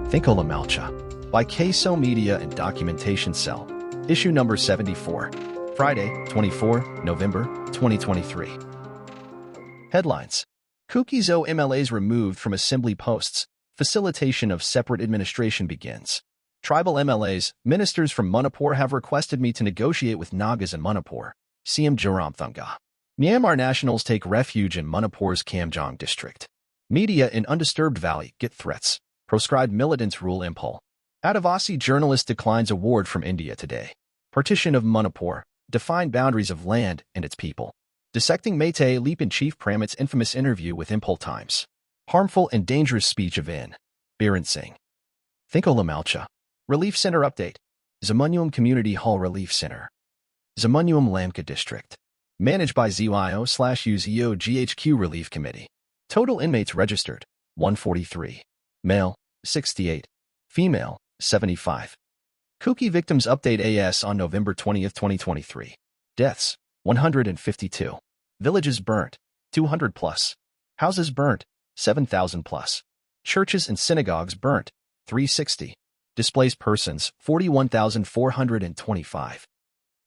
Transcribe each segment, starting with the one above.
Thingkho Le Malcha by KSO Media and Documentation Cell. Issue number 74. Friday, 24 November 2023. Headlines. Kukizo MLAs removed from assembly posts. Facilitation of separate administration begins. Tribal MLAs, ministers from Manipur have requested me to negotiate with Nagas in Manipur. CM Thungha. Myamar Nationals take refuge in Manipur's Kamjong district. Media in undisturbed valley get threats. Proscribed militants rule Impul. Adivasi journalist declines award from India today. Partition of Manipur. Defined boundaries of land and its people. Dissecting Meitei leap in Chief Pramit's infamous interview with Impul Times. Harmful and dangerous speech of In Ben Singh. Thingkho Le Malcha. Relief Center update. Zamunyum Community Hall Relief Center. Zamunyum Lamka District. Managed by ZYO/UZO GHQ Relief Committee. Total inmates registered, 143. Male, 68. Female, 75. Kuki victims update AS on November 20, 2023. Deaths, 152. Villages burnt, 200 plus. Houses burnt, 7,000 plus. Churches and synagogues burnt, 360. Displaced persons, 41,425.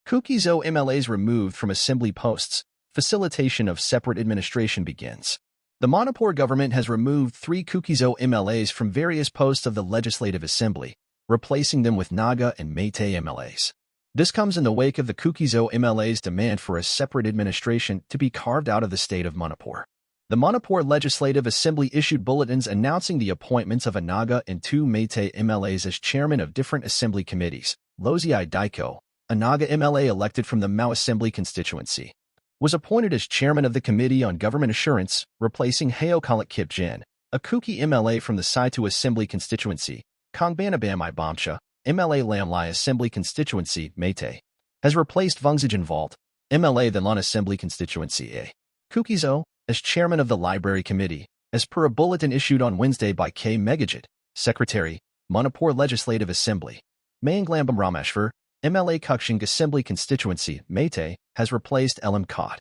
Kukizo MLAs removed from assembly posts. Facilitation of separate administration begins. The Manipur government has removed 3 Kukizo MLAs from various posts of the Legislative Assembly, replacing them with Naga and Meitei MLAs. This comes in the wake of the Kukizo MLA's demand for a separate administration to be carved out of the state of Manipur. The Manipur Legislative Assembly issued bulletins announcing the appointments of a Naga and 2 Meitei MLAs as chairmen of different assembly committees. Lozii Daiko, a Naga MLA elected from the Mao Assembly constituency, was appointed as chairman of the Committee on Government Assurance, replacing Haokip Jin, a Kuki MLA from the Saitu Assembly constituency. Kongbanabam Ibamcha, MLA Lamlai Assembly constituency, Meitei, has replaced Vungzajan Vault, MLA the Lon Assembly constituency A. Kukizo, as chairman of the Library Committee, as per a bulletin issued on Wednesday by K. Megajit, Secretary, Manipur Legislative Assembly. Manglambam Rameshwar, MLA Kukshing Assembly constituency, Meitei, has replaced Elam Kot.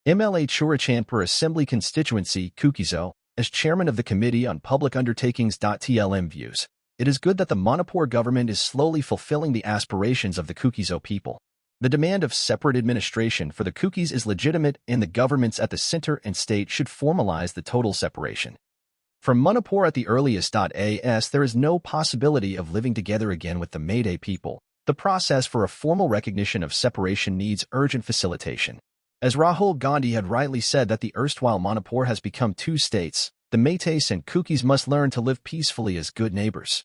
MLA Churachandpur Assembly constituency, Kukizo, as chairman of the Committee on Public Undertakings. TLM views. It is good that the Manipur government is slowly fulfilling the aspirations of the Kukizo people. The demand of separate administration for the Kukis is legitimate, and the governments at the center and state should formalize the total separation. From Manipur at the earliest. As there is no possibility of living together again with the Meitei people, the process for a formal recognition of separation needs urgent facilitation. As Rahul Gandhi had rightly said that the erstwhile Manipur has become 2 states, the Meiteis and Kukis must learn to live peacefully as good neighbors.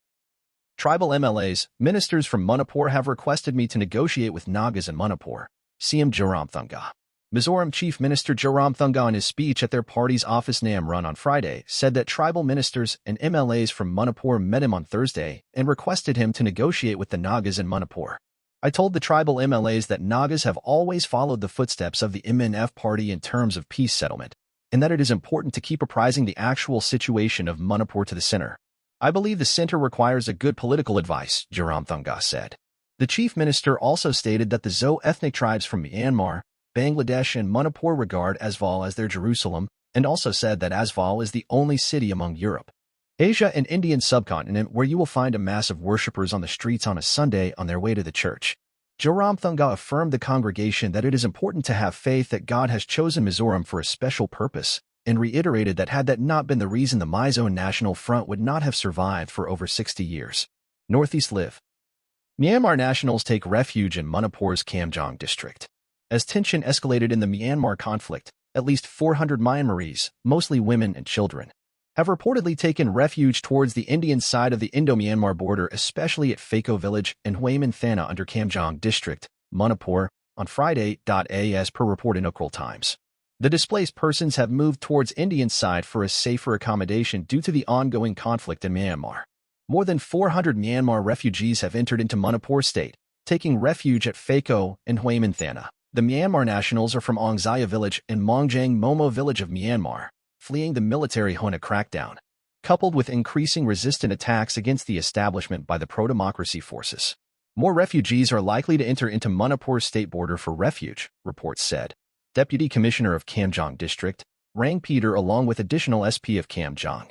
Tribal MLAs, ministers from Manipur have requested me to negotiate with Nagas in Manipur. CM Thungha. Mizoram Chief Minister Thungha in his speech at their party's office Nam Run on Friday said that tribal ministers and MLAs from Manipur met him on Thursday and requested him to negotiate with the Nagas in Manipur. I told the tribal MLAs that Nagas have always followed the footsteps of the MNF party in terms of peace settlement, and that it is important to keep apprising the actual situation of Manipur to the center. I believe the center requires a good political advice, Thungha said. The chief minister also stated that the Zo ethnic tribes from Myanmar, Bangladesh and Manipur regard Asval as their Jerusalem, and also said that Asval is the only city among Europe, Asia and Indian subcontinent where you will find a mass of worshippers on the streets on a Sunday on their way to the church. Thungha affirmed the congregation that it is important to have faith that God has chosen Mizoram for a special purpose, and reiterated that had that not been the reason the Mizo National Front would not have survived for over 60 years. Northeast Live. Myamar Nationals take refuge in Manipur's Kamjong district. As tension escalated in the Myanmar conflict, at least 400 Myanmarese, mostly women and children, have reportedly taken refuge towards the Indian side of the Indo-Myanmar border, especially at Phako village and Hoikim Thana under Kamjong district, Manipur, on Friday. As per report in Ukral Times. The displaced persons have moved towards Indian side for a safer accommodation due to the ongoing conflict in Myanmar. More than 400 Myanmar refugees have entered into Manipur state, taking refuge at Phako and Hoikim Thana. The Myamar Nationals are from Ongzaya village and Mongjang Momo village of Myanmar, fleeing the military Hona crackdown, coupled with increasing resistant attacks against the establishment by the pro-democracy forces. More refugees are likely to enter into Manipur state border for refuge, reports said. Deputy Commissioner of Kamjong District, Rang Peter along with additional SP of Kamjong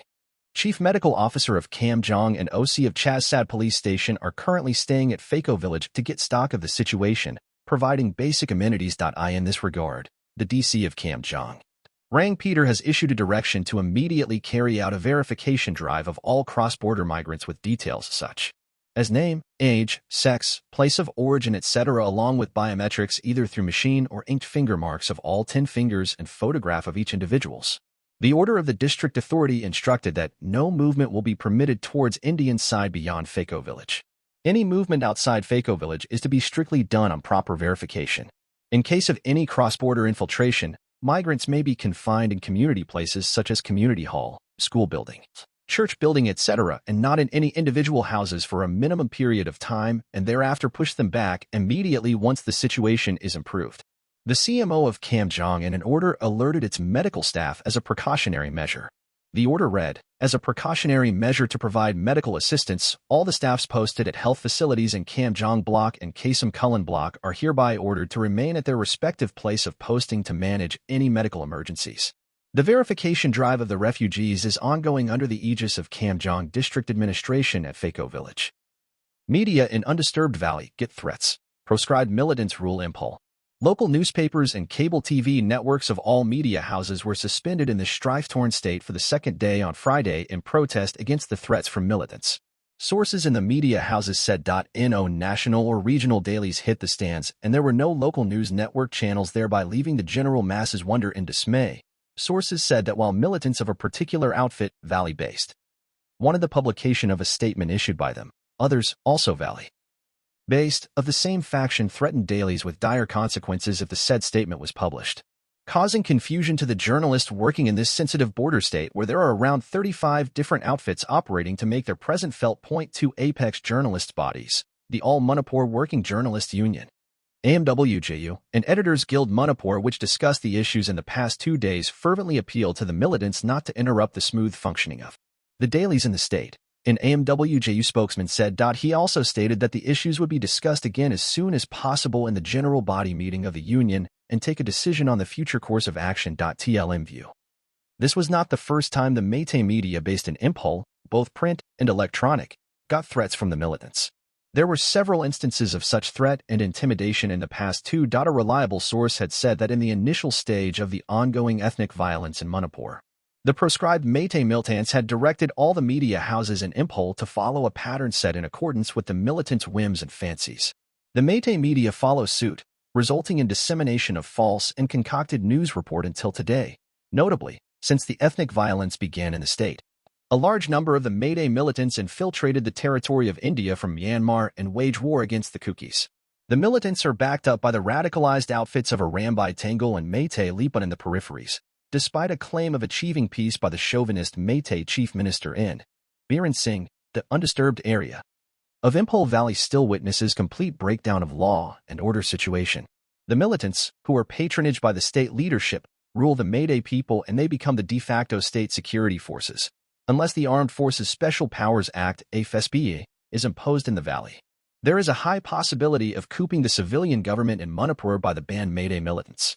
Chief Medical Officer of Kamjong and OC of Chassad Police Station are currently staying at Thingkho Village to get stock of the situation, providing basic amenities. In this regard, the DC of Kamjong, Rang Peter, has issued a direction to immediately carry out a verification drive of all cross-border migrants with details such as name, age, sex, place of origin, etc., along with biometrics either through machine or inked finger marks of all 10 fingers and photograph of each individual's. The order of the district authority instructed that no movement will be permitted towards Indian side beyond Thingkho Village. Any movement outside Thingkho Village is to be strictly done on proper verification. In case of any cross-border infiltration, migrants may be confined in community places such as community hall, school building, church building, etc., and not in any individual houses for a minimum period of time, and thereafter push them back immediately once the situation is improved. The CMO of Kamjong in an order alerted its medical staff as a precautionary measure. The order read, as a precautionary measure to provide medical assistance, all the staffs posted at health facilities in Kamjong Block and Kasem Kulin Block are hereby ordered to remain at their respective place of posting to manage any medical emergencies. The verification drive of the refugees is ongoing under the aegis of Kamjong District Administration at Thingkho Village. Media in undisturbed valley get threats. Proscribed militants rule Impul. Local newspapers and cable TV networks of all media houses were suspended in the strife-torn state for the second day on Friday in protest against the threats from militants. Sources in the media houses said no national or regional dailies hit the stands, and there were no local news network channels, thereby leaving the general masses wonder and dismay. Sources said that while militants of a particular outfit, Valley-based, wanted the publication of a statement issued by them, others, also Valley-based, of the same faction threatened dailies with dire consequences if the said statement was published, causing confusion to the journalists working in this sensitive border state where there are around 35 different outfits operating to make their present felt. Two apex journalists' bodies, the All Manipur Working Journalists Union, AMWJU, and Editors Guild Manipur, which discussed the issues in the past 2 days, fervently appealed to the militants not to interrupt the smooth functioning of the dailies in the state. An AMWJU spokesman said he also stated that the issues would be discussed again as soon as possible in the general body meeting of the union and take a decision on the future course of action. TLM view. This was not the first time the Métis media based in Impul, both print and electronic, got threats from the militants. There were several instances of such threat and intimidation in the past too. A reliable source had said that in the initial stage of the ongoing ethnic violence in Manipur, the proscribed Métis militants had directed all the media houses in Impul to follow a pattern set in accordance with the militants' whims and fancies. The Métis media follow suit, resulting in dissemination of false and concocted news report until today. Notably, since the ethnic violence began in the state, a large number of the Métis militants infiltrated the territory of India from Myanmar and wage war against the Kukis. The militants are backed up by the radicalized outfits of Arambai Tangle and Métis Lipan in the peripheries, despite a claim of achieving peace by the chauvinist Métis Chief Minister In Ben Singh. The undisturbed area of Impul Valley still witnesses complete breakdown of law and order situation. The militants, who are patronaged by the state leadership, rule the Métis people, and they become the de facto state security forces, unless the Armed Forces Special Powers Act (AFSPA) is imposed in the valley. There is a high possibility of couping the civilian government in Manipur by the banned Métis militants.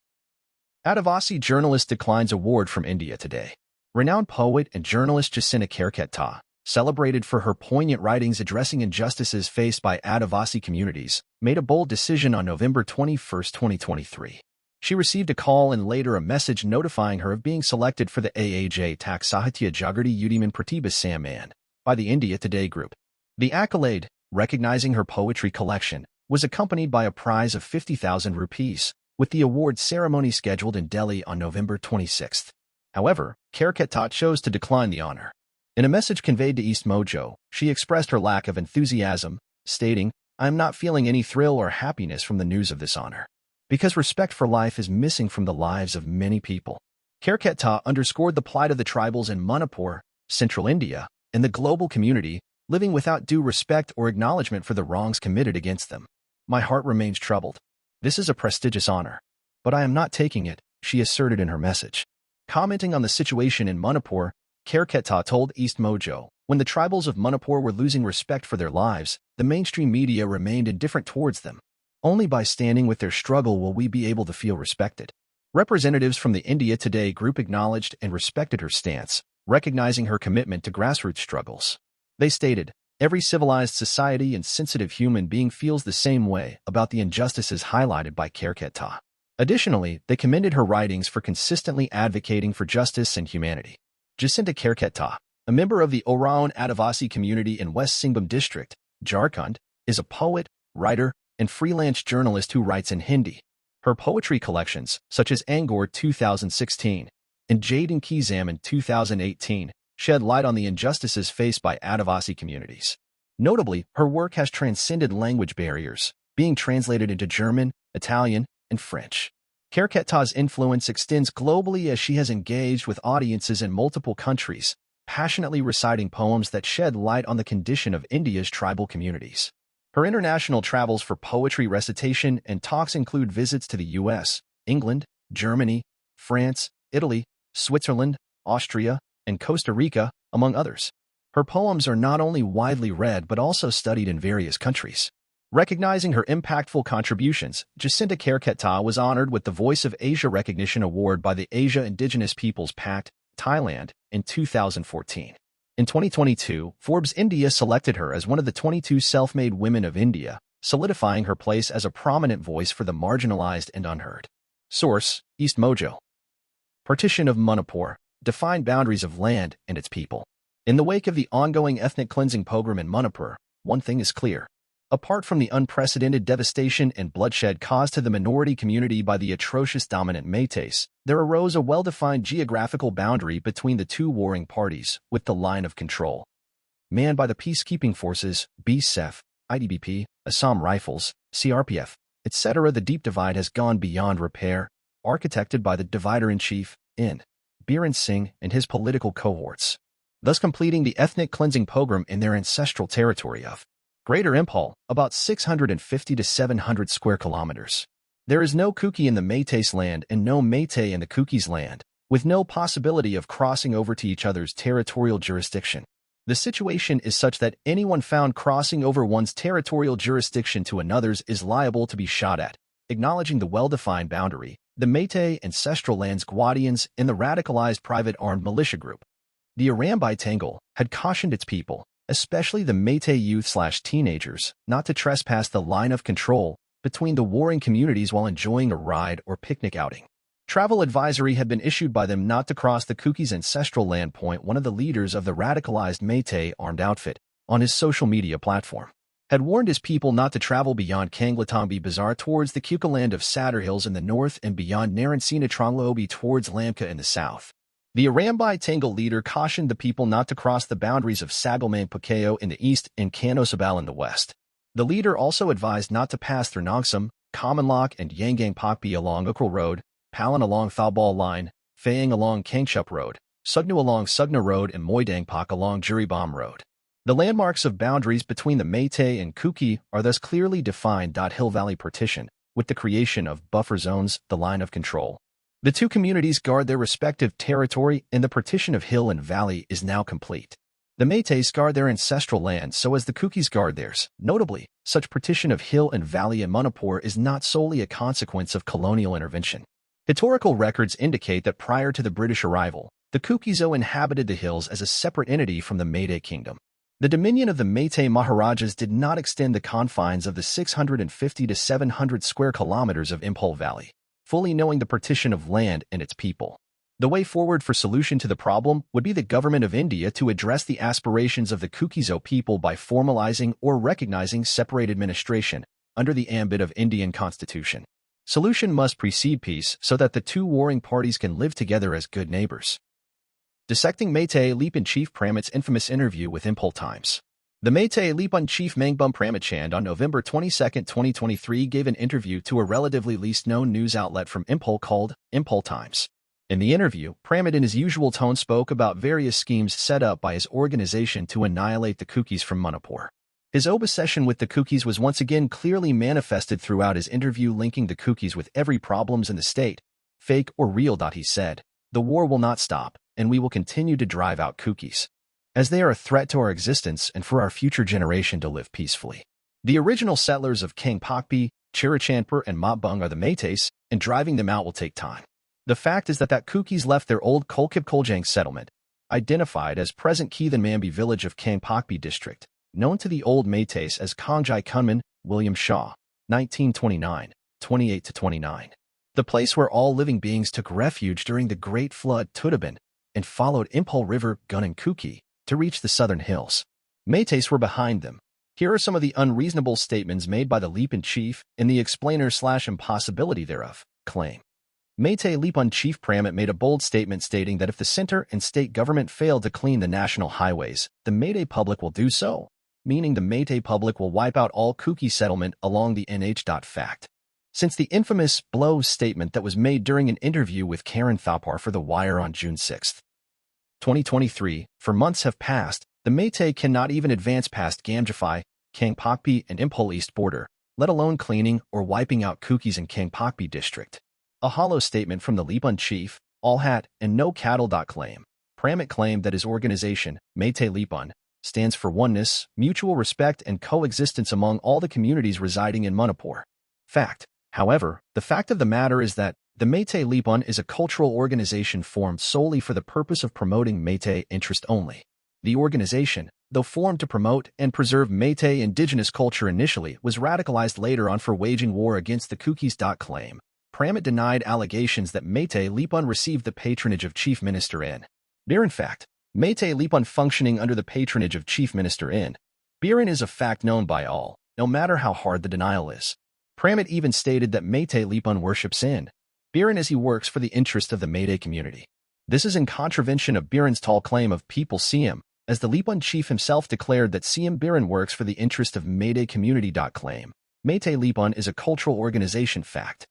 Adivasi journalist declines award from India today. Renowned poet and journalist Jacinta Kerketa, celebrated for her poignant writings addressing injustices faced by Adivasi communities, made a bold decision on November 21, 2023. She received a call and later a message notifying her of being selected for the AAJ Tak Sahitya Jagrati Udiman Pratibha Samman by the India Today group. The accolade, recognizing her poetry collection, was accompanied by a prize of 50,000 rupees, with the award ceremony scheduled in Delhi on November 26. However, Kerketa chose to decline the honor. In a message conveyed to East Mojo, she expressed her lack of enthusiasm, stating, "I am not feeling any thrill or happiness from the news of this honor, because respect for life is missing from the lives of many people." Kerketa underscored the plight of the tribals in Manipur, Central India, and the global community, living without due respect or acknowledgement for the wrongs committed against them. "My heart remains troubled. This is a prestigious honor, but I am not taking it," she asserted in her message. Commenting on the situation in Manipur, Kerketa told East Mojo, when the tribals of Manipur were losing respect for their lives, the mainstream media remained indifferent towards them. "Only by standing with their struggle will we be able to feel respected." Representatives from the India Today group acknowledged and respected her stance, recognizing her commitment to grassroots struggles. They stated, "Every civilized society and sensitive human being feels the same way about the injustices highlighted by Kerketa." Additionally, they commended her writings for consistently advocating for justice and humanity. Jacinta Kerketa, a member of the Oraon Adivasi community in West Singhbum District, Jharkhand, is a poet, writer, and freelance journalist who writes in Hindi. Her poetry collections, such as Angor 2016 and Jade and Kizam in 2018, shed light on the injustices faced by Adivasi communities. Notably, her work has transcended language barriers, being translated into German, Italian, and French. Kerketa's influence extends globally as she has engaged with audiences in multiple countries, passionately reciting poems that shed light on the condition of India's tribal communities. Her international travels for poetry recitation and talks include visits to the US, England, Germany, France, Italy, Switzerland, Austria, and Costa Rica, among others. Her poems are not only widely read but also studied in various countries. Recognizing her impactful contributions, Jacinta Kerketa was honored with the Voice of Asia Recognition Award by the Asia Indigenous Peoples Pact, Thailand, in 2014. In 2022, Forbes India selected her as one of the 22 self-made women of India, solidifying her place as a prominent voice for the marginalized and unheard. Source: East Mojo. Partition of Manipur, defined boundaries of land and its people. In the wake of the ongoing ethnic cleansing pogrom in Manipur, one thing is clear. Apart from the unprecedented devastation and bloodshed caused to the minority community by the atrocious dominant Métis, there arose a well-defined geographical boundary between the two warring parties, with the line of control manned by the peacekeeping forces, BSEF, IDBP, Assam Rifles, CRPF, etc. The deep divide has gone beyond repair, architected by the divider-in-chief, In Ben Singh, and his political cohorts, thus completing the ethnic cleansing pogrom in their ancestral territory of Greater Impul, about 650 to 700 square kilometers. There is no Kuki in the Métis land and no Métis in the Kukis land, with no possibility of crossing over to each other's territorial jurisdiction. The situation is such that anyone found crossing over one's territorial jurisdiction to another's is liable to be shot at. Acknowledging the well-defined boundary, the Métis ancestral lands Guardians and the radicalized private armed militia group, the Arambai Tangle, had cautioned its people, especially the Métis youth/teenagers, not to trespass the line of control between the warring communities while enjoying a ride or picnic outing. Travel advisory had been issued by them not to cross the Kukis' ancestral land. One of the leaders of the radicalized Métis armed outfit, on his social media platform, had warned his people not to travel beyond Kanglatambi Bazaar towards the kukiland of Sadr Hills in the north and beyond Naransina Tronglobi towards Lamka in the south. The Arambai Tangle leader cautioned the people not to cross the boundaries of Sagalmang Pukeo in the east and Kanosabal in the west. The leader also advised not to pass through Nongsum, Kamanlok, and Yangang Pakpi along Ukral Road, Palan along Thaubal Line, Phayang along Kangchup Road, Sugnu along Sugna Road, and Moydangpak along Juribam Road. The landmarks of boundaries between the Métis and Kuki are thus clearly defined. Hill Valley Partition, with the creation of buffer zones, the line of control. The two communities guard their respective territory, and the partition of hill and valley is now complete. The Métis guard their ancestral land so as the Kukis guard theirs. Notably, such partition of hill and valley in Manipur is not solely a consequence of colonial intervention. Historical records indicate that prior to the British arrival, the Kukizo inhabited the hills as a separate entity from the Métis kingdom. The dominion of the Métis Maharajas did not extend the confines of the 650 to 700 square kilometers of Impul Valley. Fully knowing the partition of land and its people, the way forward for solution to the problem would be the government of India to address the aspirations of the Kukizo people by formalizing or recognizing separate administration under the ambit of Indian constitution. Solution must precede peace so that the two warring parties can live together as good neighbors. Dissecting Métis Leap-in-Chief Pramit's infamous interview with Impul Times. The Métis Leap-in-Chief Mangbum Pramit on November 22, 2023 gave an interview to a relatively least-known news outlet from Impul called Impul Times. In the interview, Pramit in his usual tone spoke about various schemes set up by his organization to annihilate the Kukis from Manipur. His obsession with the Kukis was once again clearly manifested throughout his interview, linking the Kukis with every problems in the state, fake or real. He said, "The war will not stop, and we will continue to drive out Kukis, as they are a threat to our existence and for our future generation to live peacefully. The original settlers of Kangpakpi, Chirachandpur, and Mapbung are the Métis, and driving them out will take time. The fact is that Kukis left their old Kolkip Koljang settlement, identified as present Keithan Mambi village of Kangpokpi district, known to the old Métis as Kongjai Kunman, William Shaw, 1929, 28-29. The place where all living beings took refuge during the Great Flood Tudaban and followed Impul River Gunung Kuki to reach the southern hills. Métis were behind them. Here are some of the unreasonable statements made by the Lipan chief in the explainer/impossibility thereof claim. Métis Lipan chief Pramit made a bold statement stating that if the center and state government failed to clean the national highways, the Métis public will do so, meaning the Métis public will wipe out all Kuki settlement along the NH. Fact. Since the infamous blow statement that was made during an interview with Karen Thapar for The Wire on June 6, 2023, for months have passed, the Métis cannot even advance past Gamjafai, Kangpokpi, and Impul East border, let alone cleaning or wiping out Kukis in Kangpokpi district. A hollow statement from the Lipan chief, all hat and no cattle. Claim. Pramit claimed that his organization, Métis Lipan, stands for oneness, mutual respect, and coexistence among all the communities residing in Manipur. Fact. However, the fact of the matter is that the Métis Lipan is a cultural organization formed solely for the purpose of promoting Métis interest only. The organization, though formed to promote and preserve Métis indigenous culture initially, was radicalized later on for waging war against the Kukis. Claim. Pramit denied allegations that Métis Lipan received the patronage of Chief Minister In. In fact, Métis Lipan functioning under the patronage of Chief Minister In. Biren is a fact known by all, no matter how hard the denial is. Pramit even stated that Métis Lipan worships In Biren as he works for the interest of the Métis community. This is in contravention of Biren's tall claim of people see him, as the Lipan chief himself declared that CM Biren works for the interest of Métis community. Claim. Métis Lipan is a cultural organization. Fact.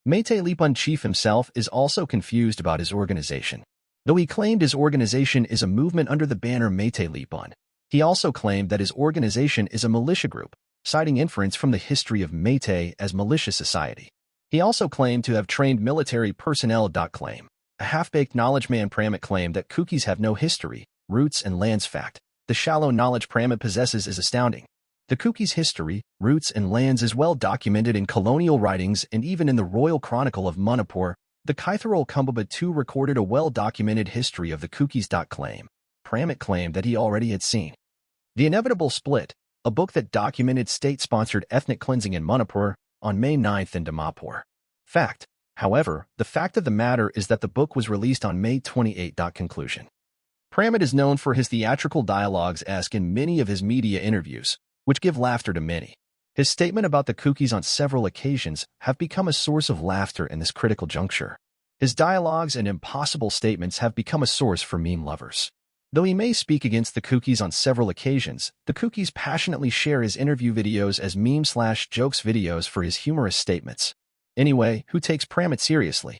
Métis Lipan chief himself is also confused about his organization. Though he claimed his organization is a movement under the banner Métis Lipan, he also claimed that his organization is a militia group, citing inference from the history of Métis as militia society. He also claimed to have trained military personnel. Claim. A half-baked knowledge man. Pramit claimed that Kukis have no history, roots, and lands. Fact. The shallow knowledge Pramit possesses is astounding. The Kukis' history, roots, and lands is well documented in colonial writings and even in the Royal Chronicle of Manipur. The Kaitharol Kumbaba II recorded a well-documented history of the Kukis. Claim. Pramit claimed that he already had seen The Inevitable Split, a book that documented state-sponsored ethnic cleansing in Manipur, on May 9th in Dimapur. Fact. However, the fact of the matter is that the book was released on May 28. Conclusion. Pramit is known for his theatrical dialogues-esque in many of his media interviews, which give laughter to many. His statement about the Kukis on several occasions have become a source of laughter in this critical juncture. His dialogues and impossible statements have become a source for meme lovers. Though he may speak against the Kukis on several occasions, the Kukis passionately share his interview videos as meme/jokes videos for his humorous statements. Anyway, who takes Pramit seriously?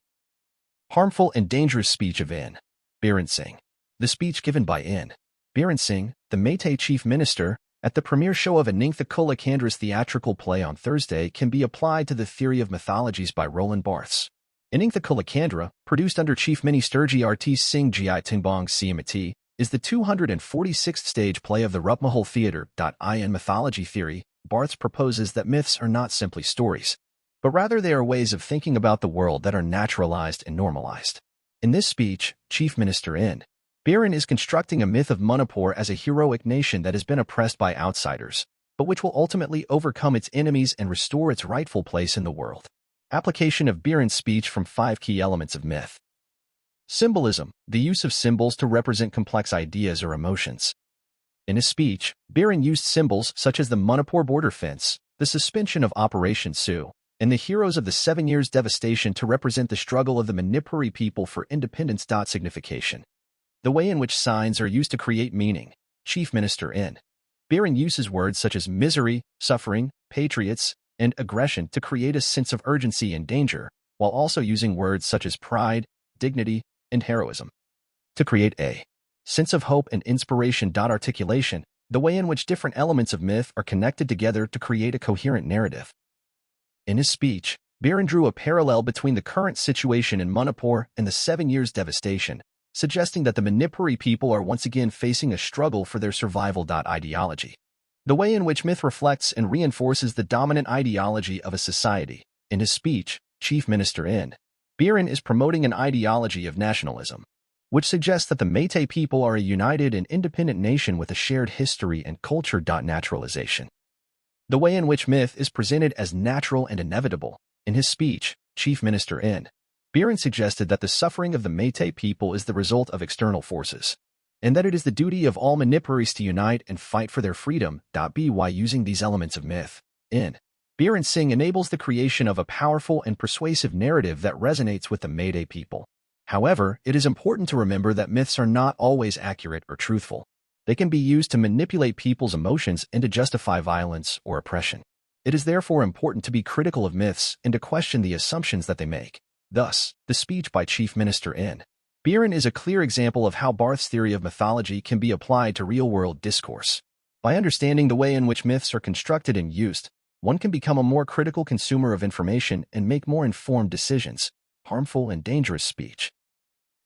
Harmful and dangerous speech of In Ben Singh. The speech given by In Ben Singh, the Métis chief minister, at the premiere show of Thingkho Le Malcha's theatrical play on Thursday can be applied to the theory of mythologies by Roland Barthes. Thingkho Le Malcha, produced under Chief Minister GRT Singh Gi Tingbong Siamati, is the 246th stage play of the Rupmahal Theatre. In mythology theory, Barthes proposes that myths are not simply stories, but rather they are ways of thinking about the world that are naturalized and normalized. In this speech, Chief Minister In Ben is constructing a myth of Manipur as a heroic nation that has been oppressed by outsiders, but which will ultimately overcome its enemies and restore its rightful place in the world. Application of Biren's speech from 5 key elements of myth. Symbolism, the use of symbols to represent complex ideas or emotions. In his speech, Biren used symbols such as the Manipur border fence, the suspension of Operation Sioux, and the heroes of the 7 years devastation to represent the struggle of the Manipuri people for independence. Signification. The way in which signs are used to create meaning. Chief Minister In Ben uses words such as misery, suffering, patriots, and aggression to create a sense of urgency and danger, while also using words such as pride, dignity, and heroism to create a sense of hope and inspiration. Articulation, the way in which different elements of myth are connected together to create a coherent narrative. In his speech, Ben drew a parallel between the current situation in Manipur and the 7 years devastation, suggesting that the Manipuri people are once again facing a struggle for their survival. Ideology. The way in which myth reflects and reinforces the dominant ideology of a society. In his speech, Chief Minister In Ben is promoting an ideology of nationalism. which suggests that the Métis people are a united and independent nation with a shared history and culture. Naturalization. The way in which myth is presented as natural and inevitable. In his speech, Chief Minister In Ben suggested that the suffering of the Métis people is the result of external forces, and that it is the duty of all Manipuris to unite and fight for their freedom. By using these elements of myth, In Ben Singh enables the creation of a powerful and persuasive narrative that resonates with the Métis people. However, it is important to remember that myths are not always accurate or truthful. They can be used to manipulate people's emotions and to justify violence or oppression. It is therefore important to be critical of myths and to question the assumptions that they make. Thus, the speech by Chief Minister In Ben is a clear example of how Barth's theory of mythology can be applied to real-world discourse. By understanding the way in which myths are constructed and used, one can become a more critical consumer of information and make more informed decisions. Harmful and dangerous speech.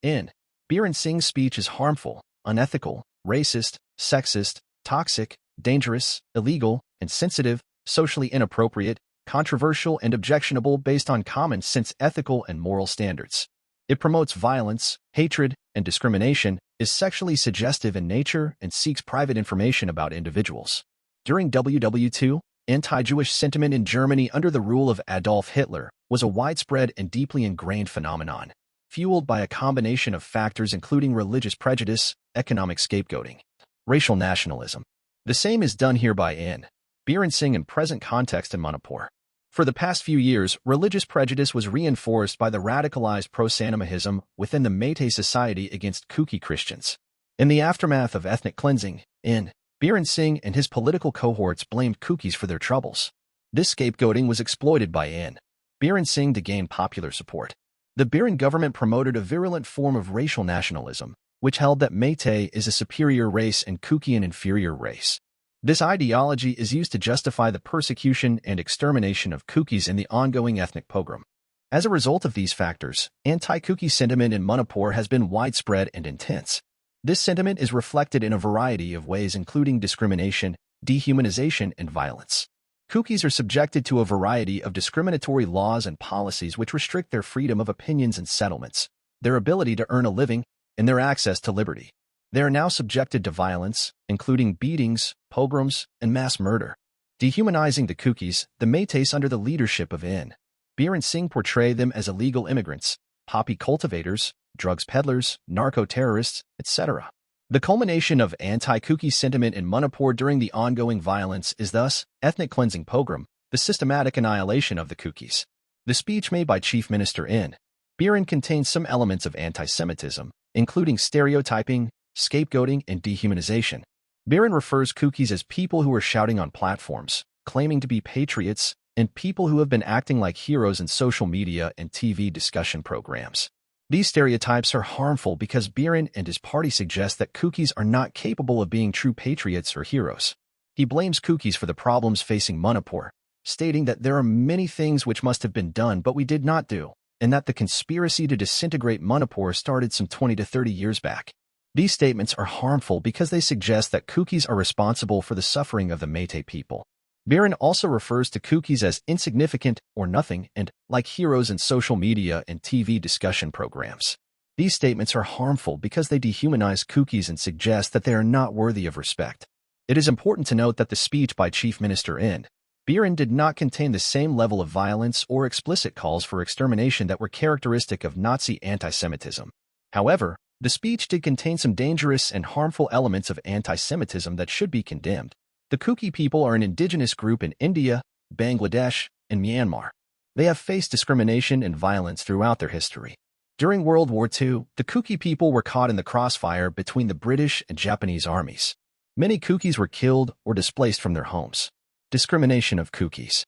In Ben Singh's speech is harmful, unethical, racist, sexist, toxic, dangerous, illegal, insensitive, socially inappropriate, controversial, and objectionable based on common-sense ethical and moral standards. It promotes violence, hatred, and discrimination, is sexually suggestive in nature, and seeks private information about individuals. During WW2, anti-Jewish sentiment in Germany under the rule of Adolf Hitler was a widespread and deeply ingrained phenomenon, fueled by a combination of factors including religious prejudice, economic scapegoating, racial nationalism. The same is done here by In Ben Singh in present context in Manipur. For the past few years, religious prejudice was reinforced by the radicalized pro-Sanamahism within the Métis society against Kuki Christians. In the aftermath of ethnic cleansing, In Ben Singh and his political cohorts blamed Kukis for their troubles. This scapegoating was exploited by In Ben Singh to gain popular support. The Ben government promoted a virulent form of racial nationalism, which held that Métis is a superior race and Kuki an inferior race. This ideology is used to justify the persecution and extermination of Kukis in the ongoing ethnic pogrom. As a result of these factors, anti-Kuki sentiment in Manipur has been widespread and intense. This sentiment is reflected in a variety of ways including discrimination, dehumanization, and violence. Kukis are subjected to a variety of discriminatory laws and policies which restrict their freedom of opinions and settlements, their ability to earn a living, and their access to liberty. They are now subjected to violence, including beatings, pogroms, and mass murder. Dehumanizing the Kukis, the Métis under the leadership of In Ben Singh portray them as illegal immigrants, poppy cultivators, drugs peddlers, narco-terrorists, etc. The culmination of anti-Kuki sentiment in Manipur during the ongoing violence is thus ethnic cleansing pogrom, the systematic annihilation of the Kukis. The speech made by Chief Minister In Ben contains some elements of anti-Semitism, including stereotyping, scapegoating, and dehumanization. Ben refers Kukis as people who are shouting on platforms, claiming to be patriots, and people who have been acting like heroes in social media and TV discussion programs. These stereotypes are harmful because Ben and his party suggest that Kukis are not capable of being true patriots or heroes. He blames Kukis for the problems facing Manipur, stating that there are many things which must have been done but we did not do, and that the conspiracy to disintegrate Manipur started some 20 to 30 years back. These statements are harmful because they suggest that Kukis are responsible for the suffering of the Métis people. Ben also refers to Kukis as insignificant or nothing and like heroes in social media and TV discussion programs. These statements are harmful because they dehumanize Kukis and suggest that they are not worthy of respect. It is important to note that the speech by Chief Minister In Ben did not contain the same level of violence or explicit calls for extermination that were characteristic of Nazi anti-Semitism. However, the speech did contain some dangerous and harmful elements of anti-Semitism that should be condemned. The Kuki people are an indigenous group in India, Bangladesh, and Myanmar. They have faced discrimination and violence throughout their history. During World War II, the Kuki people were caught in the crossfire between the British and Japanese armies. Many Kukis were killed or displaced from their homes. Discrimination of Kukis.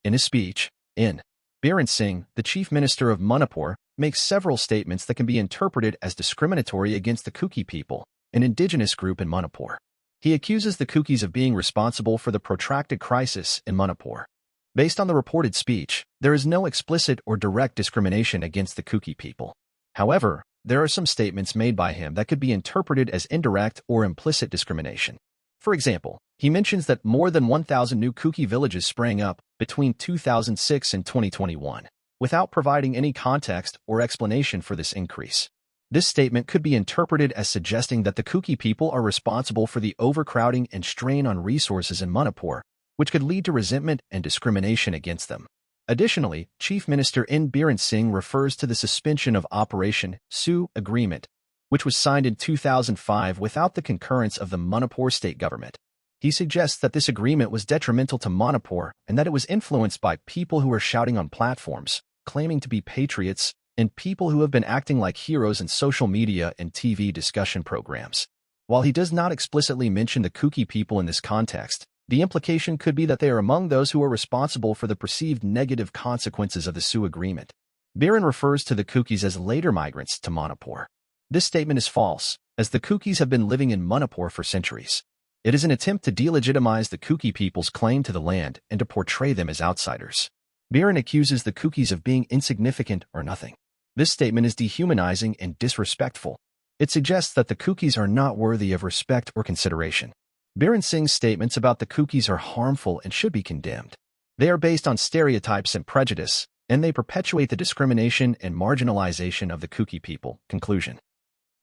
In his speech, In Ben Singh, the Chief Minister of Manipur, makes several statements that can be interpreted as discriminatory against the Kuki people, an indigenous group in Manipur. He accuses the Kukis of being responsible for the protracted crisis in Manipur. Based on the reported speech, there is no explicit or direct discrimination against the Kuki people. However, there are some statements made by him that could be interpreted as indirect or implicit discrimination. For example, he mentions that more than 1,000 new Kuki villages sprang up between 2006 and 2021, without providing any context or explanation for this increase. This statement could be interpreted as suggesting that the Kuki people are responsible for the overcrowding and strain on resources in Manipur, which could lead to resentment and discrimination against them. Additionally, Chief Minister In Ben Singh refers to the suspension of Operation Sioux Agreement, which was signed in 2005 without the concurrence of the Manipur state government. He suggests that this agreement was detrimental to Manipur and that it was influenced by people who are shouting on platforms, claiming to be patriots, and people who have been acting like heroes in social media and TV discussion programs. While he does not explicitly mention the Kuki people in this context, the implication could be that they are among those who are responsible for the perceived negative consequences of the Sioux Agreement. Ben refers to the Kukis as later migrants to Manipur. This statement is false, as the Kukis have been living in Manipur for centuries. It is an attempt to delegitimize the Kuki people's claim to the land and to portray them as outsiders. Ben accuses the Kukis of being insignificant or nothing. This statement is dehumanizing and disrespectful. It suggests that the Kukis are not worthy of respect or consideration. Ben Singh's statements about the Kukis are harmful and should be condemned. They are based on stereotypes and prejudice, and they perpetuate the discrimination and marginalization of the Kuki people. Conclusion.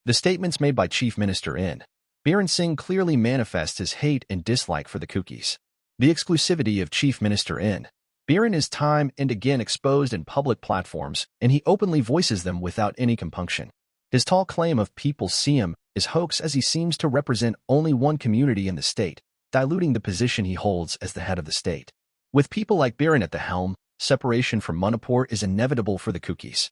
The statements made by Chief Minister In Ben Singh clearly manifest his hate and dislike for the Kukis. The exclusivity of Chief Minister In Ben is time and again exposed in public platforms, and he openly voices them without any compunction. His tall claim of people see him is hoax, as he seems to represent only one community in the state, diluting the position he holds as the head of the state. With people like Ben at the helm, separation from Manipur is inevitable for the Kukis.